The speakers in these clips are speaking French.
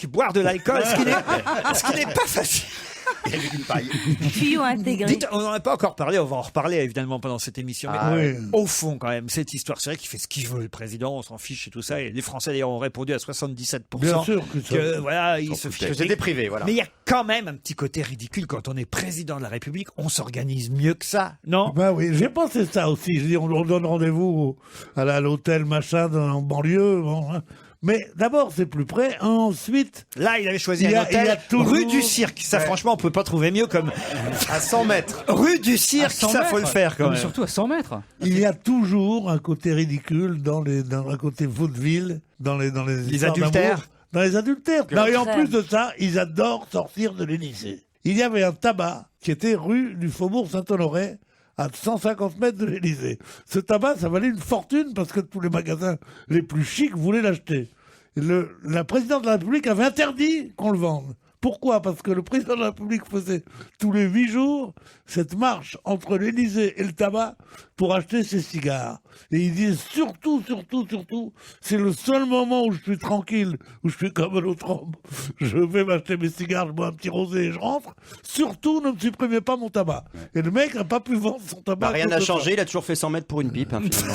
casque, boire de l'alcool, ce qui n'est pas facile. Tuyau intégré. Dites, on n'en a pas encore parlé, on va en reparler évidemment pendant cette émission. Mais au fond, quand même, cette histoire, c'est vrai qu'il fait ce qu'il veut, le président, on s'en fiche et tout ça. Et les Français d'ailleurs ont répondu à 77%. Bien sûr que voilà, ils se fichent. C'était privé, voilà. Mais il y a quand même un petit côté ridicule quand on est président de la République, on s'organise mieux que ça, non? Ben oui, j'ai pensé ça aussi. Je dis, on donne rendez-vous à l'hôtel machin en banlieue. Bon, hein. Mais d'abord, c'est plus près. Ensuite, là, il avait choisi un hôtel rue du Cirque. Ça, franchement, on peut pas trouver mieux comme à 100 mètres. Rue du Cirque, ça faut le faire quand même. Surtout à 100 mètres. Il y a toujours un côté ridicule dans un côté vaudeville, dans les adultères. Dans les adultères. Non, et en plus de ça, ils adorent sortir de l'Élysée. Il y avait un tabac qui était rue du Faubourg Saint-Honoré, à 150 mètres de l'Élysée. Ce tabac, ça valait une fortune parce que tous les magasins les plus chics voulaient l'acheter. La présidente de la République avait interdit qu'on le vende. Pourquoi ? Parce que le président de la République faisait tous les 8 jours cette marche entre l'Élysée et le tabac pour acheter ses cigares. Et il disait surtout, c'est le seul moment où je suis tranquille, où je suis comme un autre homme. Je vais m'acheter mes cigares, je bois un petit rosé et je rentre. Surtout, ne me supprimez pas mon tabac. Et le mec n'a pas pu vendre son tabac. Rien n'a changé, il a toujours fait 100 mètres pour une pipe, finalement.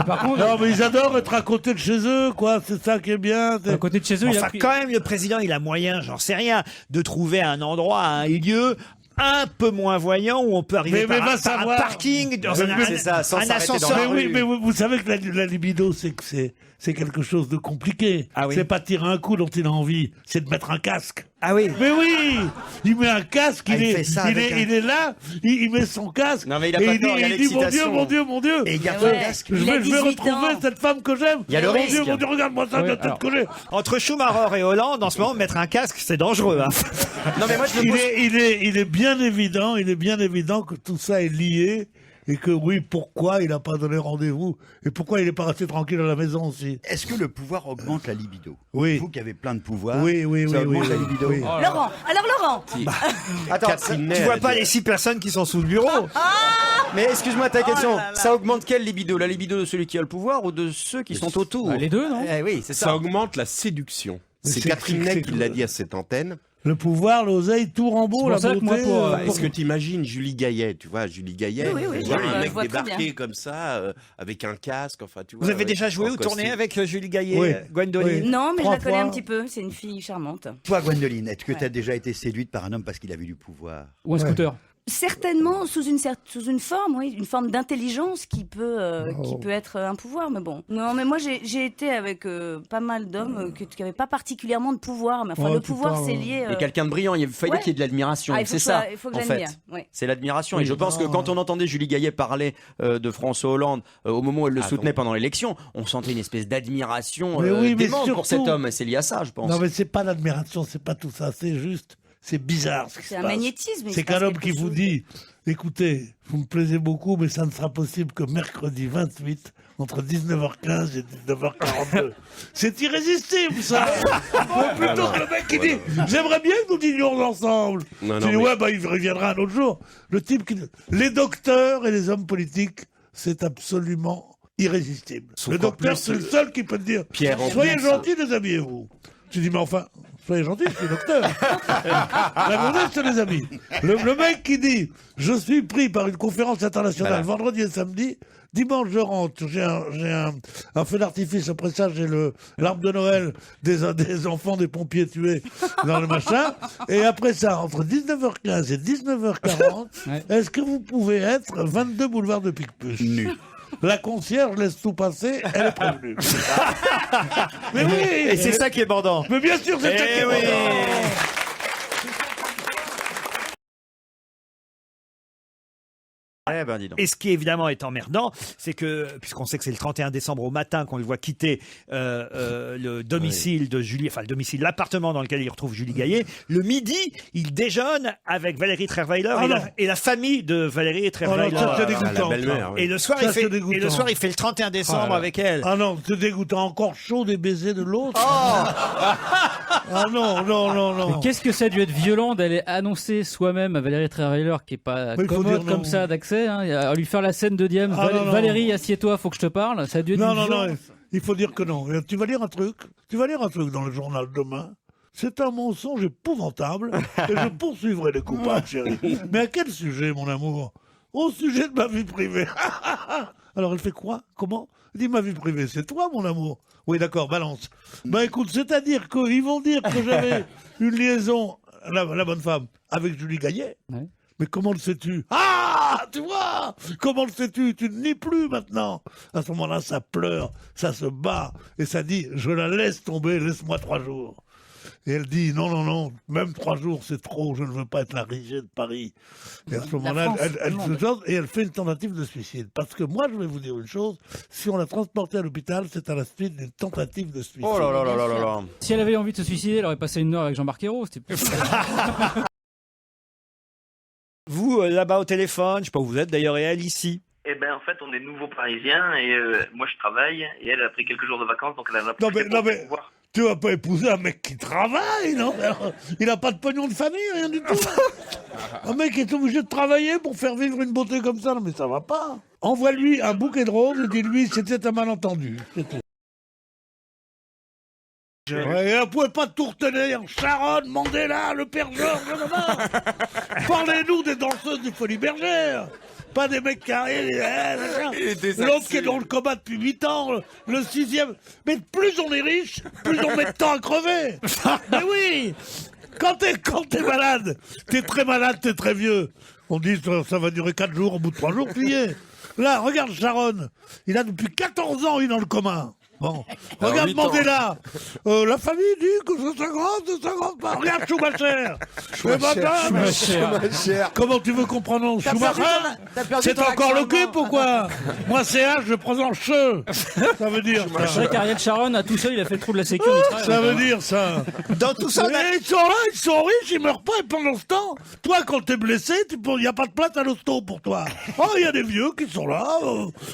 Par contre, non, mais ils adorent être à côté de chez eux, quoi. C'est ça qui est bien. à côté de chez eux, Enfin, quand même, le président, il a moyen, j'en sais rien, de trouver un endroit, un lieu un peu moins voyant où on peut arriver par un parking, dans un ascenseur. Mais vous savez que la libido, c'est quelque chose de compliqué. Ah oui. C'est pas tirer un coup dont il a envie, c'est de mettre un casque. Ah oui. Mais oui, il met un casque, il est là, il met son casque. Non mais il a pas tort, il y a l'excitation. Mon Dieu. Et il garde Ouais. le casque. Je vais retrouver cette femme que j'aime. Il y a le risque. Mon Dieu, regarde-moi ça, de tête collée. Entre Schumacher et Hollande, en ce moment, mettre un casque, c'est dangereux. Hein. Non mais moi je me pose... Il est bien évident que tout ça est lié. Et que oui, pourquoi il n'a pas donné rendez-vous? Et pourquoi il n'est pas resté tranquille à la maison aussi? Est-ce que le pouvoir augmente la libido? Oui. Vous qui avez plein de pouvoir, Oui. ça augmente la libido. Oui. Laurent, alors Laurent. Attends, Tu vois pas les 6 personnes qui sont sous le bureau? mais excuse-moi ta question, ça augmente quelle libido? La libido de celui qui a le pouvoir ou de ceux qui sont autour? les deux, non? Oui, c'est Ça augmente la séduction. C'est c'est- Catherine c'est- Ney qui l'a dit à cette antenne. Le pouvoir, l'oseille, tout rembourse, C'est la pour ça que moi, beauté. Est-ce que tu imagines Julie Gaillet, tu vois, Julie Gaillet, Oui, tu vois, je un mec vois très débarqué bien. comme ça, avec un casque, enfin tu vois. Vous avez déjà joué en ou tourné costume. avec Julie Gaillet, Oui. Gwendoline? Oui. Non, mais je 3 la connais fois. un petit peu. C'est une fille charmante. Toi, Gwendoline, est-ce que tu as Ouais. déjà été séduite par un homme parce qu'il avait du pouvoir? Ou un scooter. Certainement sous une forme, oui, une forme d'intelligence qui peut être un pouvoir, mais bon. Non, mais moi j'ai été avec pas mal d'hommes qui n'avaient pas particulièrement de pouvoir, mais enfin Oh, le tu pouvoir parles. c'est lié. Et quelqu'un de brillant, il fallait Ouais. qu'il y ait de l'admiration, Ah, il faut c'est que ça, il faut que en j'admire. fait. Ouais. C'est l'admiration. Et je pense que quand on entendait Julie Gaillet parler de François Hollande au moment où elle le soutenait pendant l'élection, on sentait une espèce d'admiration Mais oui, mais démente pour cet surtout- homme. Et c'est lié à ça, je pense. Non, mais c'est pas l'admiration, c'est pas tout ça, c'est juste, c'est bizarre ce qui se C'est passe. un magnétisme. il se C'est passe qu'un homme quelque qui vous chose. dit, écoutez, vous me plaisez beaucoup, mais ça ne sera possible que mercredi 28, entre 19h15 et 19h42. C'est irrésistible, ça! Plutôt que le mec qui dit, j'aimerais bien que nous dînions ensemble. Non, Tu dis, mais- ouais, bah, il reviendra un autre jour. Le type qui, les docteurs et les hommes politiques, c'est absolument irrésistible. Le docteur, c'est le seul qui peut te dire, Pierre, en soyez plus, gentils, déshabillez-vous. Tu dis, mais enfin, soyez gentils, je suis docteur. La journée, c'est les amis. Le mec qui dit, je suis pris par une conférence internationale vendredi et samedi, dimanche je rentre, j'ai un feu d'artifice, après ça j'ai l'arbre de Noël des enfants des pompiers tués dans le machin, et après ça, entre 19h15 et 19h40, Ouais. est-ce que vous pouvez être 22 boulevard de Picpus? Nu. La concierge laisse tout passer, elle est prévenue. Mais oui. Et c'est ça qui est bandant. Mais bien sûr, c'est ça qui est oui. bon. Eh ben, dis donc. Et ce qui évidemment est emmerdant, c'est que, puisqu'on sait que c'est le 31 décembre au matin qu'on le voit quitter le domicile de Julie, enfin le domicile, l'appartement dans lequel il retrouve Julie Gaillet, le midi, il déjeune avec Valérie Trierweiler et la famille de Valérie Trierweiler. ça, c'est La dégoûtant. belle-mère, oui. Et le soir, Ça, il fait, c'est dégoûtant. et le soir, il fait le 31 décembre avec elle. Ah non, c'est dégoûtant. Encore chaud des baisers de l'autre. Ah non. Qu'est-ce que ça a dû être violent d'aller annoncer soi-même à Valérie Trierweiler, qui est pas Mais il faut commode dire comme non. ça d'accès, hein, à lui faire la scène de Diams. Ah, non, non. Valérie, assieds-toi, faut que je te parle. Ça a dû être Non, violent. Il faut dire que non. Et tu vas lire un truc dans le journal demain. C'est un mensonge épouvantable et je poursuivrai les coupables, chérie. Mais à quel sujet, mon amour? Au sujet de ma vie privée. Alors elle fait quoi? Comment? Elle dit ma vie privée, c'est toi, mon amour. Oui, d'accord, balance. Bah écoute, c'est-à-dire qu'ils vont dire que j'avais une liaison, la bonne femme, avec Julie Gaillet. Ouais. Mais comment le sais-tu? Ah, tu vois? Comment le sais-tu? Tu ne lis plus maintenant. À ce moment-là, ça pleure, ça se bat, et ça dit, je la laisse tomber, laisse-moi 3 jours. Et elle dit, non, même 3 jours, c'est trop, je ne veux pas être la Rigée de Paris. Et à ce moment-là, elle se jante et elle fait une tentative de suicide. Parce que moi, je vais vous dire une chose, si on l'a transportée à l'hôpital, c'est à la suite d'une tentative de suicide. Oh là là là là là là. Si elle avait envie de se suicider, elle aurait passé une heure avec Jean-Marc Ayrault. C'était plus... Vous, là-bas au téléphone, je sais pas où vous êtes d'ailleurs, et elle ici. Eh ben en fait on est nouveaux parisiens et moi je travaille et elle a pris quelques jours de vacances donc elle en a profité pour voir. Tu vas pas épouser un mec qui travaille, non? Il a pas de pognon de famille, rien du tout. Un mec est obligé de travailler pour faire vivre une beauté comme ça, non mais ça va pas. Envoie-lui un bouquet de roses et dis-lui c'était un malentendu. C'est tout. Ouais, et elle pouvait pas tout retenir. Sharon, Mandela, le Père Georges, parlez-nous des danseuses du Folie Bergère. Pas des mecs carrés, l'autre qui est dans le coma depuis 8 ans, le 6e. Mais plus on est riche, plus on met de temps à crever. Mais oui, quand t'es malade, t'es très malade, t'es très vieux. On dit ça va durer 4 jours, au bout de 3 jours, tu y es. Là, regarde Sharon, il a depuis 14 ans, il est dans le coma. Bon, regarde Mandela. La famille dit que ça s'aggrave pas. Regarde Schumacher. Schumacher. Comment tu veux comprendre Schumacher? C'est encore l'occupe ou quoi? Moi, c'est H, je présente che. Ça veut dire ça. C'est vrai qu'Ariel Sharon, à tout seul, il a fait le trou de la sécu. Ça veut dire ça. Dans tout ça, ils sont là, ils sont riches, ils meurent pas. Et pendant ce temps, toi, quand t'es blessé, il n'y a pas de place à l'hosto pour toi. Oh, il y a des vieux qui sont là.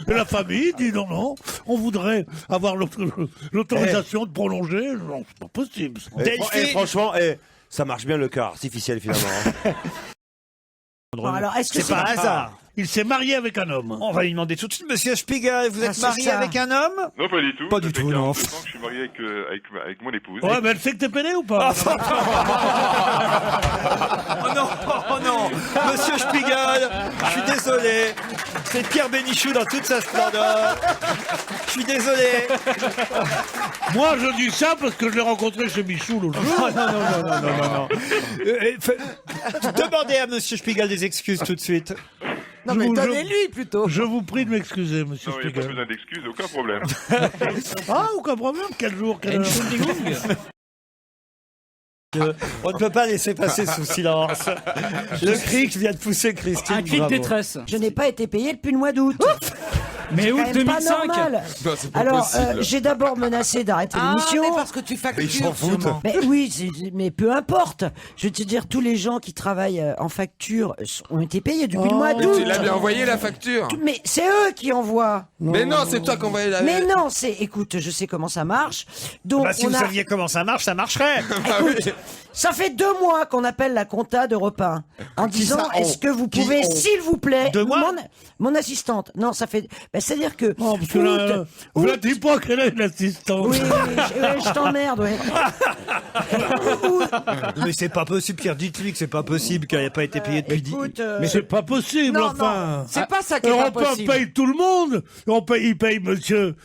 Et la famille dit non, on voudrait avoir l'autorisation de prolonger. Non, c'est pas possible. Franchement, ça marche bien le cœur artificiel finalement. Bon, alors, est-ce que c'est pas un hasard. Il s'est marié avec un homme. On va lui demander tout de suite, monsieur Spiegel, vous êtes marié avec un homme? Non, pas du tout. Pas du tout, non. Je suis marié avec mon épouse. Ouais, mais elle sait que t'es pédé ou pas? Oh non, monsieur Spiegel, je suis désolé. C'est Pierre Bénichou dans toute sa splendeur. Je suis désolé. Moi, je dis ça parce que je l'ai rencontré chez Michou l'autre jour. Non. Demandez à monsieur Spiegel des excuses tout de suite. Non, mais donnez-lui plutôt. Je vous prie de m'excuser, monsieur Non, il n'y a pas Spiegel. besoin d'excuses, aucun problème. Ah, aucun problème. Quel jour, quelle heure? On ne peut pas laisser passer sous silence. Le cri que vient de pousser Christine. Un cri de bravo. détresse. Je n'ai pas été payé depuis le mois d'août. Mais août C'est quand même pas 2005. normal. Alors, j'ai d'abord menacé d'arrêter l'émission. Mais parce que tu factures. Mais oui, mais peu importe. Je veux te dire, tous les gens qui travaillent en facture ont été payés depuis le mois d'août. Tu l'as bien envoyé la facture. Mais c'est eux qui envoient. Mais non, c'est toi qui envoyé la. Mais non, écoute, je sais comment ça marche. Donc, Si vous saviez comment ça marche, ça marcherait. Écoute, ça fait 2 mois qu'on appelle la compta d'Europe 1 en disant est-ce que vous pouvez, s'il vous plaît, 2 mois mon assistante. Non, ça fait. C'est-à-dire que. Oh, parce que là, vous ne dites pas qu'elle a une assistante. Oui, je t'emmerde, ouais. Mais c'est pas possible, Pierre. Dites-lui que c'est pas possible qu'elle n'ait pas été payée depuis 10 Mais c'est pas possible, Non, enfin. non, c'est pas ça qui est pas Europe 1 possible. paye tout le monde. Il paye monsieur,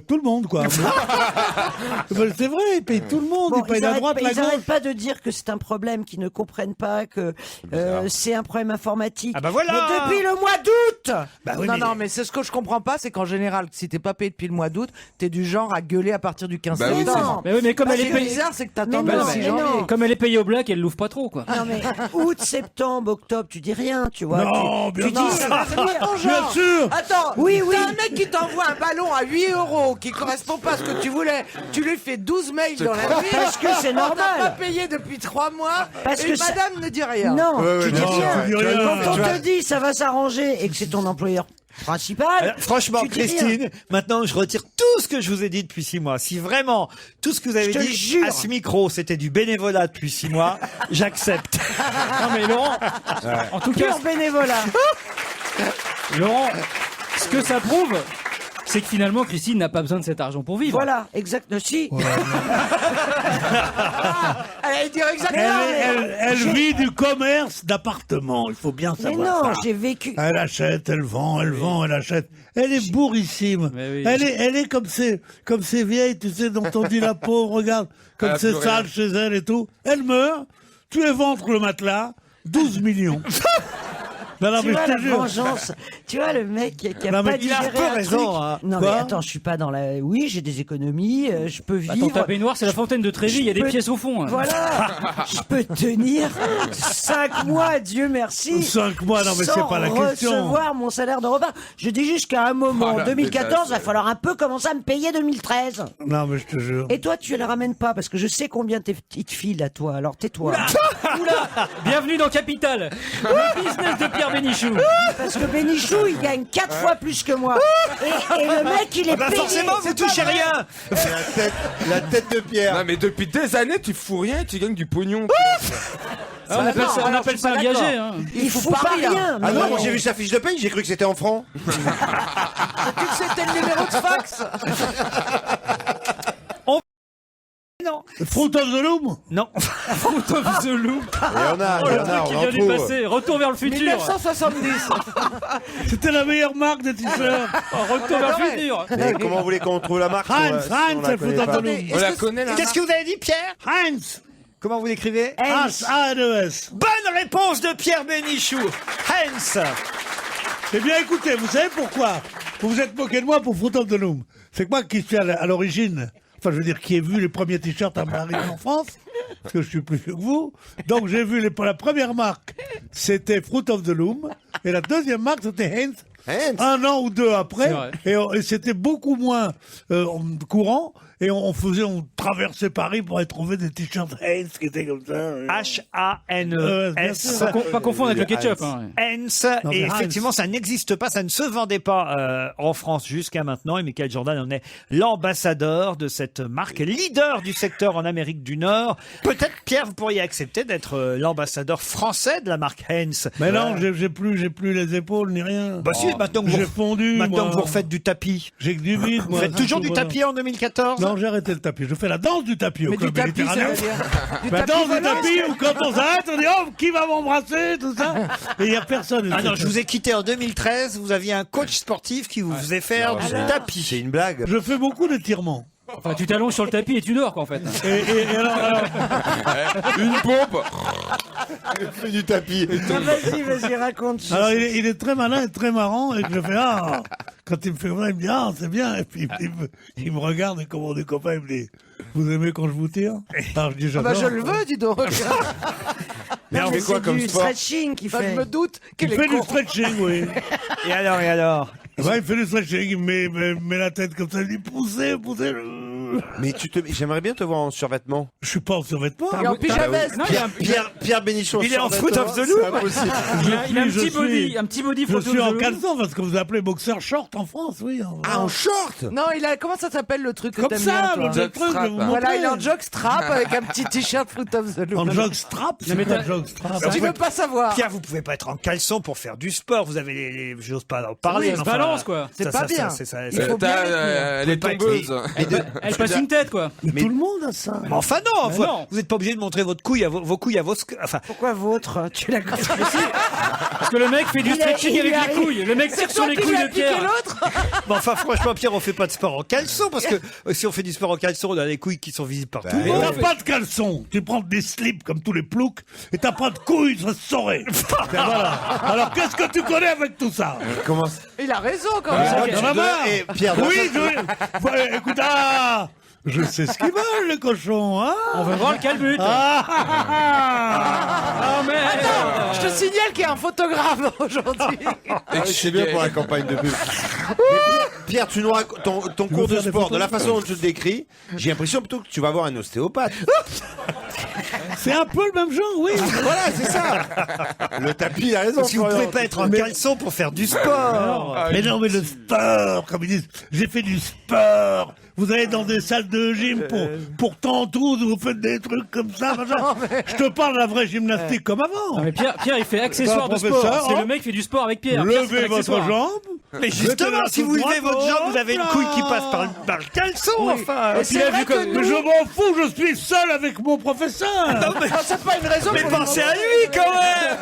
tout le monde, quoi. Mais c'est vrai, il paye tout le monde. Bon, il paye la droite, la ils gauche. n'arrêtent pas de dire que c'est un problème qu'ils ne comprennent pas, que c'est un problème informatique. Ah bah voilà. Mais depuis le mois d'août. Bah oui, Non, mais c'est ce que je comprends pas, c'est qu'en général, si t'es pas payé depuis le mois d'août, t'es du genre à gueuler à partir du 15 Bah oui, septembre. Mais oui, mais comme Bah, elle est c'est payée. bizarre, c'est que t'attends Mais le non, 6 mais janvier. non. Comme elle est payée au black, elle l'ouvre pas trop, quoi. Non mais août, septembre, octobre, tu dis rien, tu vois. Non, bien tu sûr. dis ça va venir. Bien sûr. Attends, Oui, oui. t'as un mec qui t'envoie un ballon à 8 € qui correspond pas à ce que tu voulais. Tu lui fais 12 mails dans la nuit. Parce que c'est On t'a pas normal. payé depuis 3 mois. Parce et que ça- madame ne dit rien. Non, tu dis non, rien. tu dis rien. Quand on te dit ça va s'arranger et que c'est ton employeur principal. Alors, franchement, tu dis rien. Christine, maintenant je retire tout ce que je vous ai dit depuis 6 mois. Si vraiment tout ce que vous avez Je te dit jure. à ce micro c'était du bénévolat depuis 6 mois, j'accepte. Non, mais Laurent, en tout cas, Pur bénévolat. Laurent, ce que ça prouve, C'est que finalement, Christine n'a pas besoin de cet argent pour vivre. Voilà, exact. Si. Elle dit exactement. Elle vit du commerce d'appartements, il faut bien Mais savoir non, ça. j'ai vécu. Elle achète, elle vend, elle achète. Elle est bourrissime. Mais oui. Elle est comme ces vieilles, tu sais, dont on dit la pauvre, regarde, comme c'est sale chez elle et tout. Elle meurt, tu éventres le matelas, 12 millions. Non, Tu mais vois je la te jure. vengeance. Tu vois le mec qui a Non, mais pas il a digéré un peu un raison, truc. hein. Non mais Quoi attends, je suis pas dans la. Oui, j'ai des économies, je peux vivre. Attends, ta baignoire, c'est la fontaine de Trévis, il y a des peux- pièces au fond. hein. Voilà, je peux tenir 5 mois, Dieu merci. 5 mois, non mais c'est sans pas la question. recevoir mon salaire de repas. Je dis juste qu'à un moment, en 2014, il va falloir un peu commencer à me payer 2013. Non mais je te jure. Et toi, tu ne le ramènes pas parce que je sais combien il te file à toi. Alors tais-toi. Oula, bienvenue dans Capital, le business de Pierre Bénichou. Parce que Bénichou, il gagne 4 fois plus que moi. Et le mec, il est payé. Forcément, vous C'est pas touchez vrai. rien. La tête de Pierre. Non mais depuis des années tu fous rien et tu gagnes du pognon. Ah, on appelle ça, on appelle ça un viager. Hein. Il fout pas rien. Ah non, mais- moi j'ai vu sa fiche de paye, j'ai cru que c'était en francs. C'était le numéro de fax. Non. Fruit of the Loom. Non. Fruit of the Loom. Il y en a, Oh, il y le en a, truc qui on en vient du trouve. passé. Retour vers le futur. 1970. C'était la meilleure marque de t-shirts. Oh, retour vers le futur. Mais comment vous voulez qu'on trouve la marque Heinz, si on la c'est le connaît Fruit of pas the Loom. On la connaît là. Qu'est-ce que vous avez dit, Pierre? Heinz. Comment vous l'écrivez? H-A-N-E-S. Bonne réponse de Pierre Bénichou. Heinz. Eh bien, écoutez, vous savez pourquoi vous vous êtes moqué de moi pour Fruit of the Loom? C'est que moi qui suis à l'origine, enfin, je veux dire, qui ai vu les premiers t-shirts à arriver en France, parce que je suis plus vieux que vous. Donc, j'ai vu la première marque, c'était Fruit of the Loom, et la deuxième marque, c'était Heinz. Un an ou deux après, et c'était beaucoup moins courant, et on traversait Paris pour aller trouver des t-shirts Heinz qui étaient comme ça. H-A-N-E-S. Pas confondre avec le ketchup. Hein. Heinz. Non, Et mais effectivement, Heinz. ça n'existe pas, ça ne se vendait pas en France jusqu'à maintenant. Et Michael Jordan en est l'ambassadeur de cette marque, leader du secteur en Amérique du Nord. Peut-être, Pierre, vous pourriez accepter d'être l'ambassadeur français de la marque Heinz. Mais non, j'ai plus les épaules ni rien. Bah si, maintenant que J'ai vous, fondu. maintenant moi. que vous refaites du tapis. J'ai que du vide, Vous moi. faites toujours du Voilà. tapis en 2014? Non, j'ai arrêté le tapis. Je fais la danse du tapis au Mais du club tapis, ça méditerranéen. veut dire. Du La tapis danse du volant, tapis où quand on s'arrête, on dit oh qui va m'embrasser, tout ça. Et il n'y a personne. Ah non, je vous ai quitté en 2013. Vous aviez un coach sportif qui vous faisait faire du tapis. C'est une blague. Je fais beaucoup d'étirements. Enfin, tu t'allonges sur le tapis et tu dors, quoi, en fait. Et alors, Une pompe. Il fait du tapis. Vas-y, raconte. alors il est très malin et très marrant et que je fais ah quand il me fait ça, il me dit ah c'est bien et puis il me regarde et comme on est copains, il me dit vous aimez quand je vous tire? Alors je dis Ah bah j'adore. je le veux, dis donc. Mais on fait quoi comme du sport? stretching qu'il Bah, fait. je me doute Il qu'elle fait est du con. stretching, oui. Et alors? Ouais, il fait du stretching, il met la tête comme ça, il dit poussez. Mais j'aimerais bien te voir en survêtement. Je suis pas en survêtement. Et en pyjamaise. Non, Pierre Bénichon. Il est en Fruit of the C'est Loom. impossible. il a un Je petit suis- body, un petit body Je Fruit of suis the en Loom. caleçon, parce que vous appelez boxeur short en France, oui. Ah, en short. Non, il a. Comment ça s'appelle le truc que Comme t'aimes ça, bien, le toi truc, je vais vous Voilà, Voilà, montrer. il est en jockstrap avec un petit t-shirt Fruit of the Loom. En jockstrap, c'est mais quoi t'as- jockstrap? Tu veux pas savoir. Pierre, vous pouvez pas être en caleçon pour faire du sport. Vous avez j'ose pas en parler. Oui, ça se mais balance, quoi. C'est pas bien. Elle est tombeuse. Elle passe une tête, quoi. Mais tout le monde a ça. Mais enfin non, Mais vous, non. vous êtes pas obligé de montrer votre couille à vos couilles à vos enfin Pourquoi vôtre? Tu l'as compris. Parce que le mec fait du Il a- stretching il avec arrive. les couilles. Le mec tire sur les couilles de Pierre. mais enfin franchement Pierre, on fait pas de sport en caleçon parce que si on fait du sport en caleçon, on a les couilles qui sont visibles par tout le Mais monde. t'as pas de caleçon, tu prends des slips comme tous les ploucs, et t'as pas de couilles, ça se saurait. Ben voilà. Alors qu'est-ce que tu connais avec tout ça? Comment Il a raison quand même. Il y en a marre. Et Pierre, Oui, écoute, je sais ce qu'ils veulent, les cochons, hein? On veut voir le calbut. Ah, merde. Je te signale qu'il y a un photographe aujourd'hui. c'est bien pour la campagne de pub. Mais Pierre, tu nous racontes ton cours de faire des sport, de photos la façon dont tu le décris, j'ai l'impression plutôt que tu vas voir un ostéopathe. C'est un peu le même genre, oui. Voilà, c'est ça. Le tapis, il a raison. Parce que vous Florian. pouvez pas être en caleçon pour faire du sport. Mais non, mais le sport, comme ils disent, j'ai fait du sport. Vous allez dans des salles de gym pour tantôt, vous faites des trucs comme ça, machin. Je te parle de la vraie gymnastique comme avant. Non, mais Pierre, il fait accessoire de sport. professeur, C'est hein. le mec qui fait du sport avec Pierre. Pierre, c'est Levez un votre accessoire. jambe. Mais justement, si vous levez votre jambe, vous avez une couille qui passe par le caleçon, enfin. Et puis là, vu que mais je m'en fous, je suis seul avec mon professeur. Non, mais c'est pas une raison. Mais pensez à lui quand même.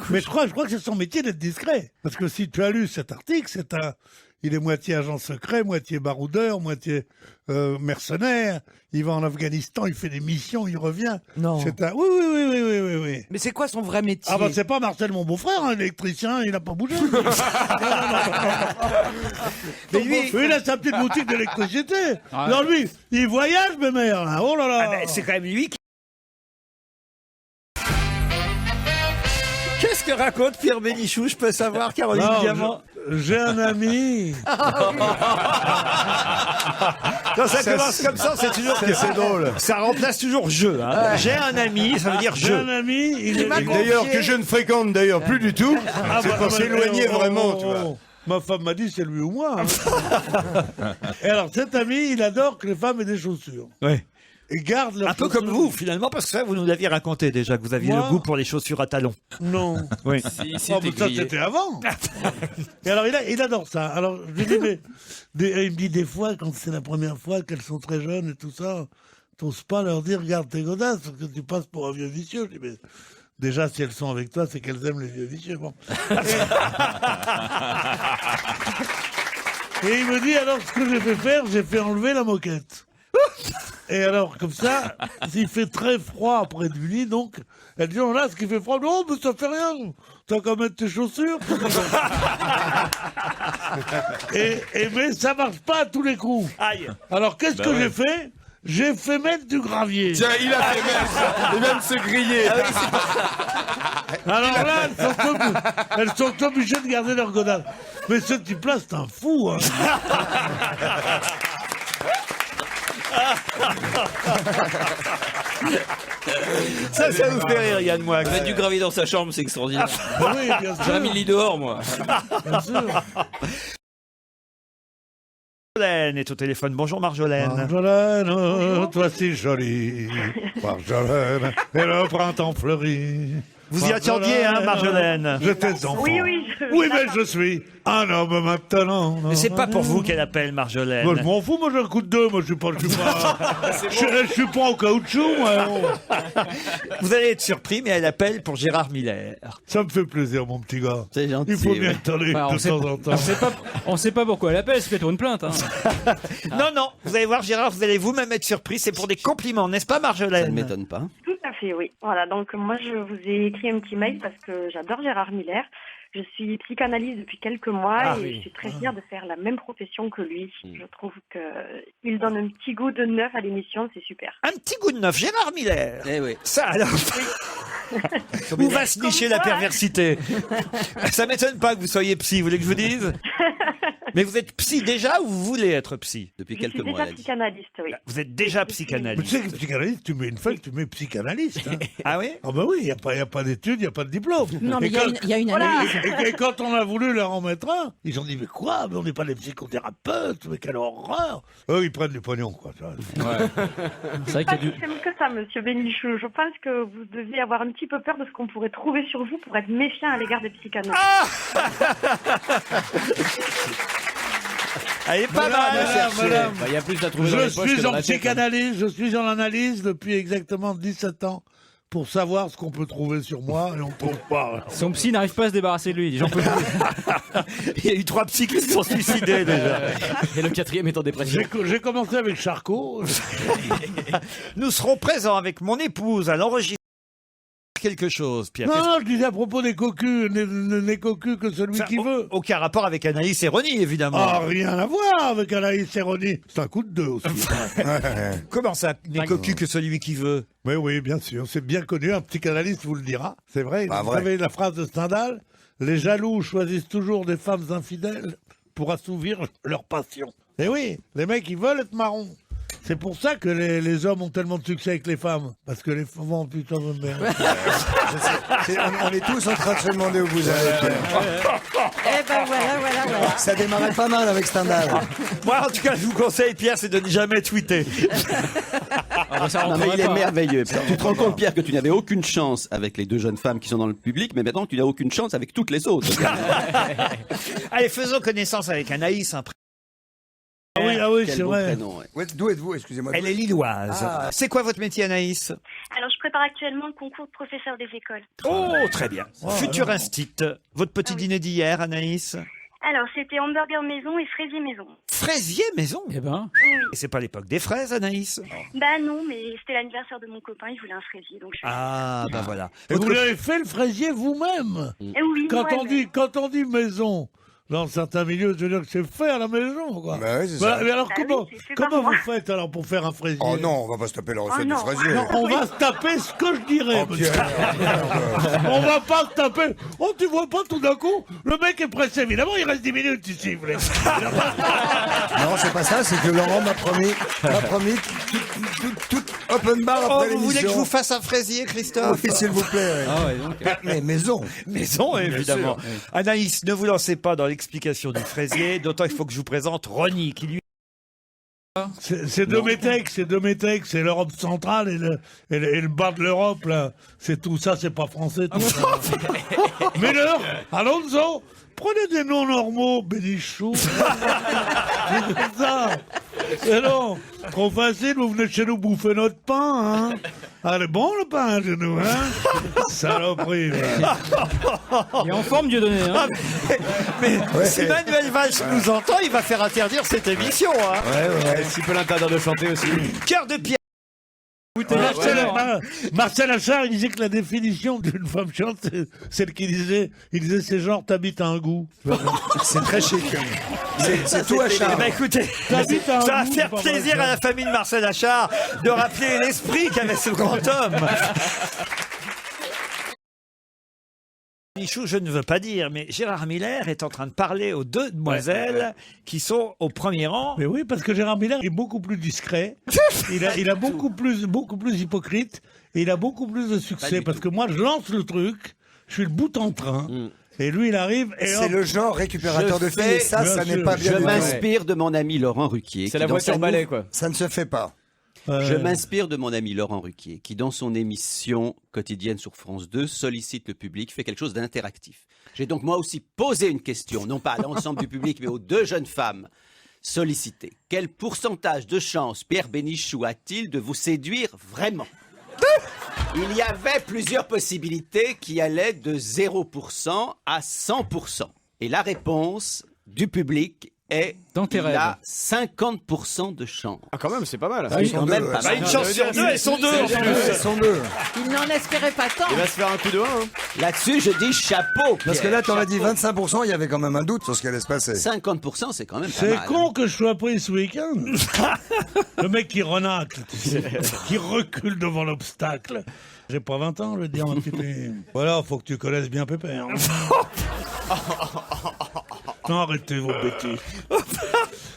Mais je crois que c'est son métier d'être discret. Parce que si tu as lu cet article, il est moitié agent secret, moitié baroudeur, moitié mercenaire. Il va en Afghanistan, il fait des missions, il revient. Non. Oui. Mais c'est quoi son vrai métier? Ah bah c'est pas Marcel mon beau-frère, un électricien, il n'a pas bougé. Mais lui, il a sa petite boutique d'électricité. Ouais. Non, lui, il voyage, mes mères, là. Oh là là. Ah ben, c'est quand même lui qui... Qu'est-ce que raconte Pierre Bénichou? Je peux savoir, Caroline Non, Diamant. J'ai un ami. Quand ça commence comme ça, c'est toujours c'est drôle. Ça remplace toujours je. Hein. J'ai un ami, ça veut dire je. J'ai un ami, D'ailleurs, que je ne fréquente d'ailleurs plus du tout. C'est pour s'éloigner vraiment, tu vois. Ma femme m'a dit c'est lui ou moi. Hein. Et alors cet ami, il adore que les femmes aient des chaussures. Ouais. Et garde leurs Un peu chaussures. comme vous, finalement, parce que ça, vous nous l'aviez raconté déjà, que vous aviez Moi le goût pour les chaussures à talons. Non. Oui. Si, mais ça, c'était avant. Et alors, il adore ça. Alors, je lui dis, mais il me dit des fois, quand c'est la première fois qu'elles sont très jeunes et tout ça, t'oses pas leur dire, regarde tes godasses, parce que tu passes pour un vieux vicieux. Je dis, mais déjà, si elles sont avec toi, c'est qu'elles aiment les vieux vicieux. Bon. Et il me dit, alors, ce que j'ai fait faire, j'ai fait enlever la moquette. Et alors, comme ça, s'il fait très froid près du lit, donc, elle dit, oh là, ce qui fait froid, non, mais ça fait rien. T'as qu'à mettre tes chaussures. Mais ça marche pas à tous les coups. Aïe. Alors, qu'est-ce que j'ai fait? J'ai fait mettre du gravier. Tiens, il a fait mettre, et même se griller. Alors là, elles sont obligées de garder leur godasse. Mais ce type-là, c'est un fou. Hein. Ça vous fait rire, Yann Moix. Mettre du gravier dans sa chambre, c'est extraordinaire. Oui, bien sûr. J'aurais mis le lit dehors, moi. Bien sûr. Marjolaine est au téléphone. Bonjour Marjolaine. Marjolaine, toi si jolie. Marjolaine, et le printemps fleurit. Vous y attendiez, hein, Marjolaine? J'étais enfant. Oui, Oui, mais je suis un homme maintenant. Mais c'est pas pour vous qu'elle appelle, Marjolaine. Moi, je m'en fous, moi j'ai un coup de deux, moi je suis pas je suis pas en caoutchouc, moi. Vous allez être surpris, mais elle appelle pour Gérard Miller. Ça me fait plaisir, mon petit gars. C'est gentil. Il faut bien que t'en aies Ouais, de temps en temps. On sait pas pourquoi elle appelle, c'est peut-être une plainte. Hein. Non, vous allez voir Gérard, vous allez vous-même être surpris. C'est pour des compliments, n'est-ce pas Marjolaine? Ça ne m'étonne pas. tout à fait, oui. Voilà, donc moi je vous ai écrit un petit mail parce que j'adore Gérard Miller. Je suis psychanalyste depuis quelques mois et je suis très fière de faire la même profession que lui. Je trouve qu'il donne un petit goût de neuf à l'émission, c'est super. Un petit goût de neuf, Gérard Miller. Eh oui. Ça alors. Où va se nicher la perversité? Ça m'étonne pas que vous soyez psy, vous voulez que je vous dise? Mais vous êtes psy déjà ou vous voulez être psy? Depuis Je quelques suis mois, déjà elle a dit. psychanalyste, oui. Vous êtes déjà Mais tu psychanalyste. sais que psychanalyste, tu mets une feuille, tu mets psychanalyste. Hein. Ah oui? Ah ben oui, il n'y a pas d'études, il n'y a pas de diplôme. Non, mais Et il y a une analyse. Et quand on a voulu leur en mettre un, ils ont dit, mais quoi? Mais on n'est pas des psychothérapeutes, mais quelle horreur! Eux, ils prennent du pognon, quoi. Tu vois. C'est vrai Pas qu'il y a si simple que ça, monsieur Bénichou. Je pense que vous deviez avoir un petit peu peur de ce qu'on pourrait trouver sur vous pour être méfiant à l'égard des psychanalystes. Elle est pas mal. Madame, Bah, il y a plus à trouver dans je les poches que suis dans en la tête, hein. psychanalyse, je suis en analyse depuis exactement 17 ans pour savoir ce qu'on peut trouver sur moi et on ne trouve pas. Son psy n'arrive pas à se débarrasser de lui. J'en peux plus. Il y a eu 3 psys qui se sont suicidés déjà. Et le 4e est en dépression. J'ai commencé avec Charcot. Nous serons présents avec mon épouse à l'enregistrement. Quelque chose, Pierre. Non, je disais à propos des cocus, n'est cocu que celui qui veut. Aucun rapport avec Anaïs et Ronnie, évidemment. Ah, rien à voir avec Anaïs et Ronnie. C'est un coup de deux aussi. Comment ça, n'est cocu que celui qui veut? Mais oui, bien sûr, c'est bien connu, un psychanalyste vous le dira. C'est vrai, Pas vous vrai. savez la phrase de Stendhal, les jaloux choisissent toujours des femmes infidèles. pour assouvir leur passion. Et oui, les mecs, ils veulent être marrons. C'est pour ça que les hommes ont tellement de succès avec les femmes. Parce que les femmes ont putain de merde. On est tous en train de se demander où vous allez. Eh ben voilà. Ça démarrait pas mal avec Stendhal. Moi, en tout cas, je vous conseille, Pierre, c'est de ne jamais tweeter. Non, mais il est merveilleux. Tu te rends compte, Pierre, que tu n'avais aucune chance avec les deux jeunes femmes qui sont dans le public, mais maintenant tu n'as aucune chance avec toutes les autres. Allez, faisons connaissance avec Anaïs. Ah oui, Quel c'est beau vrai. prénom, ouais. D'où êtes-vous, excusez-moi? Elle est lilloise. Ah. C'est quoi votre métier, Anaïs? Alors, je prépare actuellement le concours de professeur des écoles. Oh, très bien. Futur instit. Votre petit dîner d'hier, Anaïs? Alors, c'était hamburger maison et fraisier maison. Fraisier maison? Eh ben. Oui. Et c'est pas l'époque des fraises, Anaïs? Bah non, mais c'était l'anniversaire de mon copain, il voulait un fraisier, donc je suis... Ah, bah voilà. Et vous l'avez fait le fraisier vous-même? Oui, Quand moi-même. on dit maison, dans certains milieux, je veux dire que c'est fait à la maison, quoi. Bah oui, c'est ça. Mais alors, Bah comment, oui, c'est fait par comment moi. vous faites alors pour faire un fraisier? Oh non, on va pas se taper la recette du non. fraisier. Non, on va se taper ce que je dirais. Oh, monsieur. Pierre. On va pas se taper. Oh, tu vois pas tout d'un coup, le mec est pressé. Évidemment, il reste 10 minutes ici. Vous voulez. Non, c'est pas ça, c'est que Laurent m'a promis tout open bar Oh, après vous voulez que je l'émission. vous fasse un fraisier, Christophe? Oui, s'il vous plaît. Ah ouais, donc. Mais maison. Maison, évidemment. Anaïs, ne vous lancez pas dans l'explication du fraisier, d'autant il faut que je vous présente Ronnie, qui lui... C'est Dométec, c'est l'Europe centrale et le bas de l'Europe, là. C'est tout ça, c'est pas français, tout ça. Miller, Alonso, prenez des noms normaux, Bénichou. C'est ça. C'est non, trop facile, vous venez chez nous bouffer notre pain, hein. Ah, le bon, le pain, chez nous, hein. Saloperie. Il est en forme, Dieudonné. Hein. Mais si Manuel Valls nous entend, il va faire interdire cette émission, hein. S'il peut l'interdire de chanter aussi. Cœur de pierre. Marcel Achard, il disait que la définition d'une femme chiante, c'est celle qu'il disait. Il disait, c'est genre, t'habites à un goût. C'est très chic. C'est tout Achard. Eh ben, écoutez, T'habites à un ça va goût, faire c'est pas plaisir vrai, à la famille de Marcel Achard de rappeler l'esprit qu'avait ce grand homme. Michou, je ne veux pas dire, mais Gérard Miller est en train de parler aux deux demoiselles qui sont au premier rang. Mais oui, parce que Gérard Miller est beaucoup plus discret. il a beaucoup plus hypocrite. Et il a beaucoup plus de succès. Parce que moi, je lance le truc, je suis le bout en train. Et lui, il arrive et C'est le genre récupérateur de filles. Et ça n'est pas bien. Je du tout. m'inspire de mon ami Laurent Ruquier. C'est la voiture balai, quoi. Ça ne se fait pas. Je m'inspire de mon ami Laurent Ruquier, qui dans son émission quotidienne sur France 2 sollicite le public, fait quelque chose d'interactif. J'ai donc moi aussi posé une question, non pas à l'ensemble du public, mais aux deux jeunes femmes sollicitées. Quel pourcentage de chance Pierre Bénichou a-t-il de vous séduire vraiment? Il y avait plusieurs possibilités qui allaient de 0% à 100%. Et la réponse du public est il a 50% de chance. Ah, quand même, c'est pas mal. Ah, c'est quand même pas mal. Une chance sur deux, elles sont deux. Elles sont deux. Il n'en espérait pas tant. Il va se faire un coup de 1. Hein. Là-dessus, je dis chapeau. Parce que là, t'en as dit 25%, il y y avait quand même un doute sur ce qui allait se passer. 50%, c'est quand même pas c'est mal. con que je sois pris ce week-end. Le mec qui renacle, qui recule devant l'obstacle. J'ai pas 20 ans, je vais te dire un petit peu. Voilà, faut que tu connaisses bien Pépère. Non, arrêtez vos bêtises.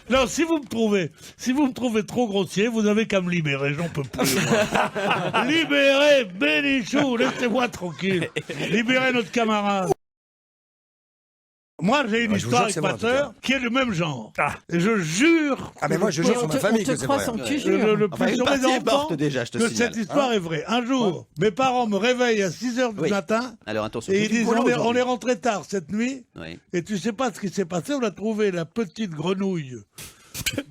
Non, si vous me trouvez trop grossier, vous avez qu'à me libérer, j'en peux plus. Moi. Libérez Bénichou, laissez-moi tranquille. Libérez notre camarade. Moi, j'ai une histoire avec ma sœur qui est du même genre. Et je jure. Ah, mais moi, je jure sur ma famille que c'est vrai. Le plus sur mes enfants, déjà, je te que signale. cette histoire est vraie. Un jour, mes parents me réveillent à 6h du matin. Alors attention. Et ils disent, on est rentré tard cette nuit. Oui. Et tu sais pas ce qui s'est passé, on a trouvé la petite grenouille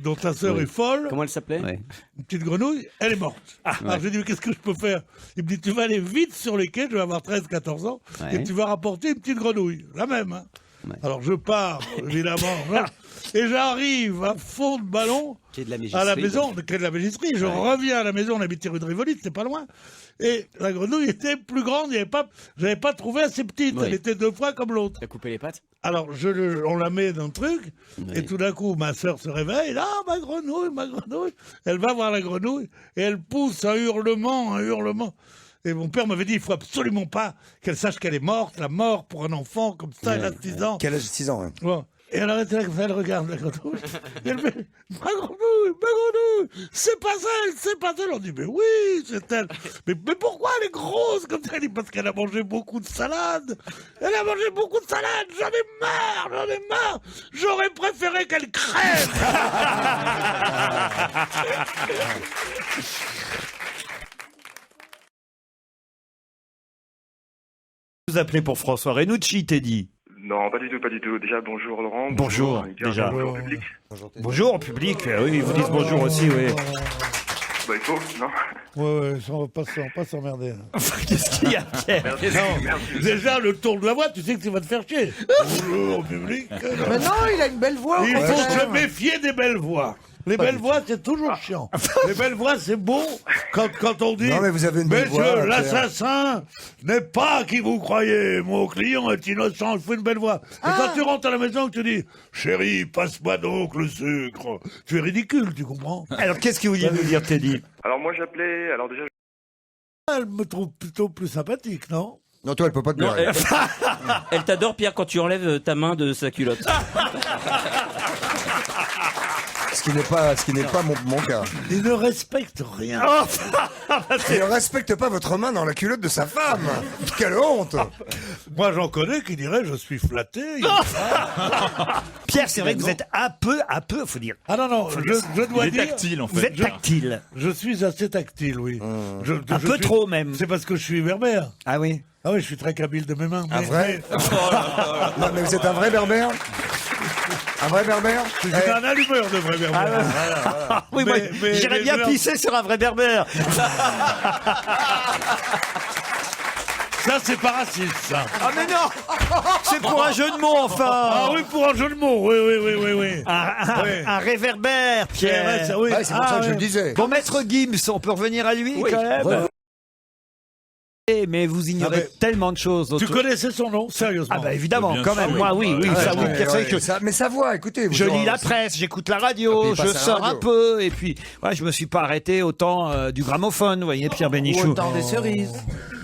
dont ta sœur est folle. Comment elle s'appelait? Une petite grenouille, elle est morte. Alors je lui dis, mais qu'est-ce que je peux faire? Il me dit, tu vas aller vite sur les quais, je vais avoir 13-14 ans, et tu vas rapporter une petite grenouille. La même, hein. Alors je pars, évidemment, et j'arrive à fond de ballon à la maison, quai de la Mégisserie. Je reviens à la maison, on habitait rue de Rivoli, c'était pas loin. Et la grenouille était plus grande, j'avais pas trouvé assez petite, elle était 2 fois comme l'autre. T'as coupé les pattes? Alors on la met dans le truc, et tout d'un coup ma sœur se réveille, ma grenouille, elle va voir la grenouille, et elle pousse un hurlement. Et mon père m'avait dit, il faut absolument pas qu'elle sache qu'elle est morte, la mort pour un enfant comme ça, elle a 6 ans. Quel âge? 6 ans, hein. Ouais. Et alors, elle regarde la grenouille. Et elle fait, ma grenouille, c'est pas elle. On dit, mais oui, c'est elle. Mais pourquoi elle est grosse comme ça? Elle dit, parce qu'elle a mangé beaucoup de salade. Elle a mangé beaucoup de salade. J'en ai marre. J'aurais préféré qu'elle crève. Vous appelez pour François Renucci, Teddy. Non, pas du tout, pas du tout. Déjà, bonjour Laurent. Bonjour, déjà. Bonjour public. Bonjour au public, oui, ils vous disent bonjour aussi, oui. Bah, il faut, non? Ouais, on va pas s'emmerder. Qu'est-ce qu'il y a, Pierre? Non, déjà, le tour de la voix, tu sais que tu vas te faire chier. Bonjour au public. Mais non, il a une belle voix. Il faut se méfier des belles voix. Les belles voix, c'est toujours chiant. Les belles voix, c'est bon quand on dit Non, mais vous avez une belle voix, Messieurs, Pierre. l'assassin n'est pas qui vous croyez. Mon client est innocent. Il faut une belle voix. Et quand tu rentres à la maison et que tu dis Chérie, passe-moi donc le sucre, tu es ridicule, tu comprends? Alors, qu'est-ce que vous vouliez nous dire, Teddy? Alors, moi, j'appelais. Alors, déjà. Elle me trouve plutôt plus sympathique, non? Non, toi, elle peut pas te Non, plaire. elle t'adore, Pierre, quand tu enlèves ta main de sa culotte. Ce qui n'est pas mon cas. Il ne respecte rien. Il ne respecte pas votre main dans la culotte de sa femme. Quelle honte! Moi, j'en connais qui diraient je suis flatté. Pierre, c'est vrai que vous êtes un peu, faut dire. Ah non, je dois dire. tactile, en fait. Vous êtes tactile. Je suis assez tactile, oui. Un peu trop, même. C'est parce que je suis berbère. Ah oui? Ah oui, je suis très kabyle de mes mains. Un vrai? Non, mais vous êtes un vrai berbère? Un vrai berbère? Je suis un allumeur de vrai berbère. Oui, moi, j'irais bien pisser sur un vrai berbère. Ça, c'est pas raciste, ça. Ah mais non, c'est pour un jeu de mots, enfin. Ah oui, pour un jeu de mots, oui. Un réverbère, Pierre. Oui. Ouais, c'est pour ça que je le disais. Bon, Maître Gims, on peut revenir à lui, quand même. Ouais. Mais vous ignorez tellement de choses. Tu connaissais son nom, sérieusement? Ah bah évidemment, Bien quand sûr, même. oui. Moi, oui, ça, oui. Pierre, c'est que Mais sa voix, écoutez. je lis la presse, j'écoute la radio, Et puis, il je passe à la sors un radio. peu, et puis, ouais, je me suis pas arrêté au temps du gramophone, vous voyez, Pierre Bénichou. Au temps des cerises.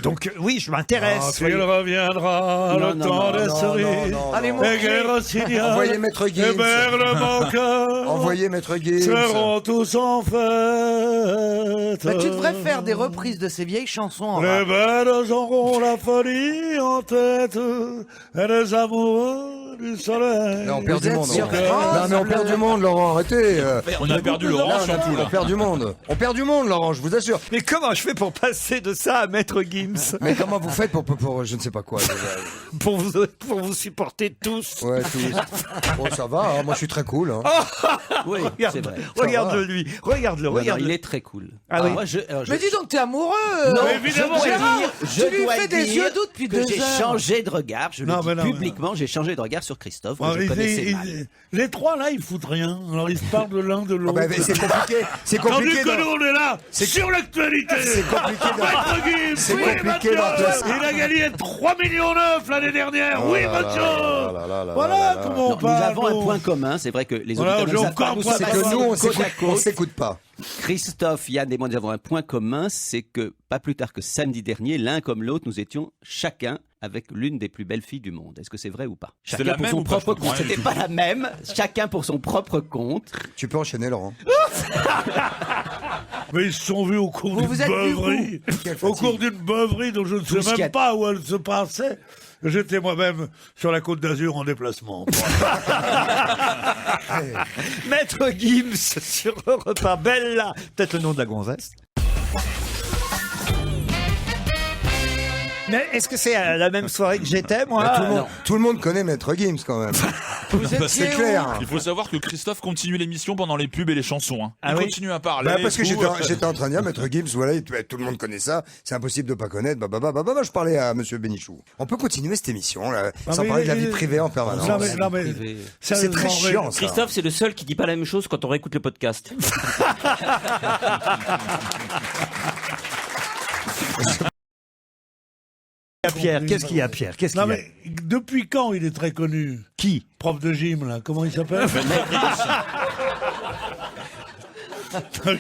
Donc, oui, je m'intéresse. Il reviendra le temps des cerises. Allez, mon Les guerres signales. Envoyez Maître Gims. Hébert le manqueur. Envoyez Maître Gims. Seront tous en fête. Bah, tu devrais faire des reprises de ces vieilles chansons en Les rap. belles auront la folie en tête, et les amoureux du soleil. Là, on perd Vous du êtes monde. sur Non, France mais on perd du monde, Laurent, arrêtez. On a perdu Laurent, Non, surtout, on là. perd du monde. On perd du monde, Laurent, je vous assure. Mais comment je fais pour passer de ça à Maître Gims? Mais comment vous faites pour je ne sais pas quoi pour vous supporter tous. Ouais, tous. Bon, ça va, hein, moi je suis très cool. Hein. Oui, c'est vrai. Regarde-le lui, regarde-le, Non, non, regarde-le. il est très cool. Ah oui. Moi, Mais dis donc, t'es amoureux. Non, évidemment, je dois Gérard, dire- tu je lui dois fais des dire yeux doux depuis que 2 j'ai heures. changé de regard. Je le Non, dis mais non, publiquement, j'ai changé de regard sur Christophe. Que Ah, je connaissais mal. les trois là, ils foutent rien. Alors ils se parlent de l'un de l'autre. Ah, bah, c'est compliqué. C'est Tandis compliqué. que nous on est là sur l'actualité. C'est compliqué. Maître Gims, C'est oui, compliqué Mathieu, dans il a gagné 3,9 millions l'année dernière. Oh Oui, là Mathieu. là là là Voilà là là. comment on Non, nous parle. avons un nous. point commun, c'est vrai que les Voilà, auditeurs j'ai ne savent encore pas, un nous point sommes C'est que nous, on côte à côte. s'écoute pas. Christophe, Yann et moi, nous avons un point commun, c'est que pas plus tard que samedi dernier, l'un comme l'autre, nous étions chacun avec l'une des plus belles filles du monde. Est-ce que c'est vrai ou pas? C'est Chacun la pour même son ou pas? propre Je comprends compte. rien C'était du pas la même, chacun pour son propre compte. Tu peux enchaîner, Laurent. Mais ils se sont vus au cours d'une vous êtes vus beuverie. Au cours d'une beuverie dont je ne sais Bousquet. même pas où elle se passait. J'étais moi-même sur la Côte d'Azur en déplacement. Maître Gims sur Europe 1. Bella, peut-être le nom de la gonzesse. Mais est-ce que c'est à la même soirée que j'étais, moi? Tout le monde connaît Maître Gims quand même. C'est clair. Il faut savoir que Christophe continue l'émission pendant les pubs et les chansons. Hein. Ah Il oui continue à parler. Bah, parce que tout. j'étais en train de dire, Maître Gims, voilà, tout le monde connaît ça, c'est impossible de pas connaître, je parlais à Monsieur Bénichou. On peut continuer cette émission, là, sans mais parler de la il- vie privée en permanence. Non, mais C'est très chiant, ça. Christophe, c'est le seul qui dit pas la même chose quand on réécoute le podcast. Pierre, qu'est-ce qu'il y a, Pierre? Qu'est-ce qu'il Non y a? mais depuis quand il est très connu? Qui? Prof de gym là, comment il s'appelle?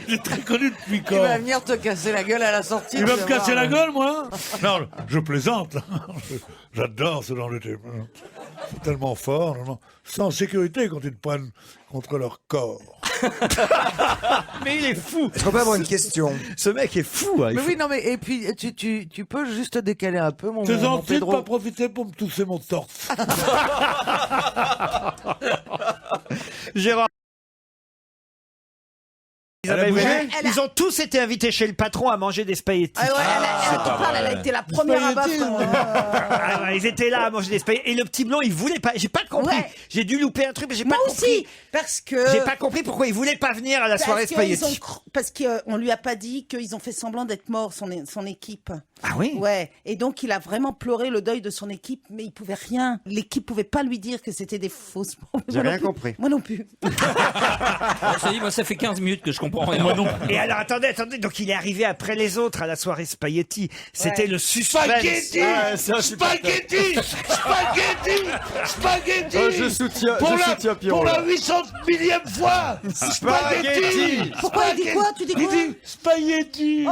Il est très connu depuis Il quand? va venir te casser la gueule à la sortie. Il va tu me vas casser voir. la gueule, moi? Non, je plaisante. J'adore ce genre de type. C'est tellement fort, tellement sans sécurité quand ils te prennent contre leur corps. Mais il est fou. Est-ce qu'on peut avoir une question? Ce mec est fou. Hein, Mais oui, non, mais et puis tu peux juste décaler un peu, mon C'est mon gentil de Pedro. pas profiter pour me tousser mon torse. Gérard. Elle a bougé Ils ont tous été invités chez le patron à manger des spaghettis. Ah ouais, tu parles, elle a été la première à battre. Ah ouais, ils étaient là à manger des spaghettis. Et le petit blond, il voulait pas. J'ai pas compris. Ouais. J'ai dû louper un truc, mais j'ai pas Moi compris. aussi, parce que... J'ai pas compris pourquoi il voulait pas venir à la soirée spaghetti. Parce qu'on lui a pas dit qu'ils ont fait semblant d'être morts, son équipe. Ah oui? Ouais. Et donc, il a vraiment pleuré le deuil de son équipe, mais il pouvait rien. L'équipe pouvait pas lui dire que c'était des fausses morts. J'ai rien compris. Moi non plus. Je te dis, moi, ça fait 15 minutes que je comprends rien. Moi non. Et alors, attendez. Donc, il est arrivé après les autres à la soirée spaghetti. C'était Ouais. le suspense. Spaghetti! Ouais, ça, je suis pas Spaghetti! Spaghetti! Spaghetti! Je soutiens Pierrot. Pour la là. 800 millième fois! Spaghetti! Pourquoi il dit quoi? Tu dis Il quoi? dit spaghetti!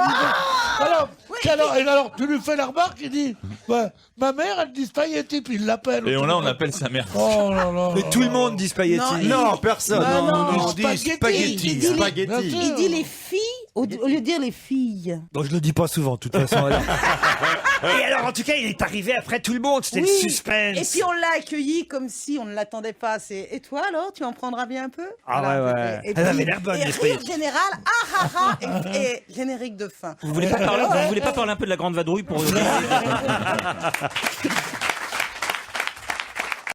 Alors, tu lui fais la remarque, il dit, ouais, ma mère, elle dit spaghetti, puis il l'appelle. Et là, on appelle sa mère. Oh là là. Mais tout le monde dit spaghetti. Non, personne. Non, on dit spaghetti. Il dit les- Spaghetti. Il dit les filles au lieu de dire les filles. Bon, je le dis pas souvent, de toute façon. alors. Et alors, en tout cas, il est arrivé après tout le monde. C'était Oui. le suspense. Et puis on l'a accueilli comme si on ne l'attendait pas. Et toi alors, tu en prendras bien un peu? Ah ouais. Et Elle avait puis- l'air bonne, et les rire spaghettis. général, et générique de fin. Vous voulez pas parler un peu de la grande vadrouille pour...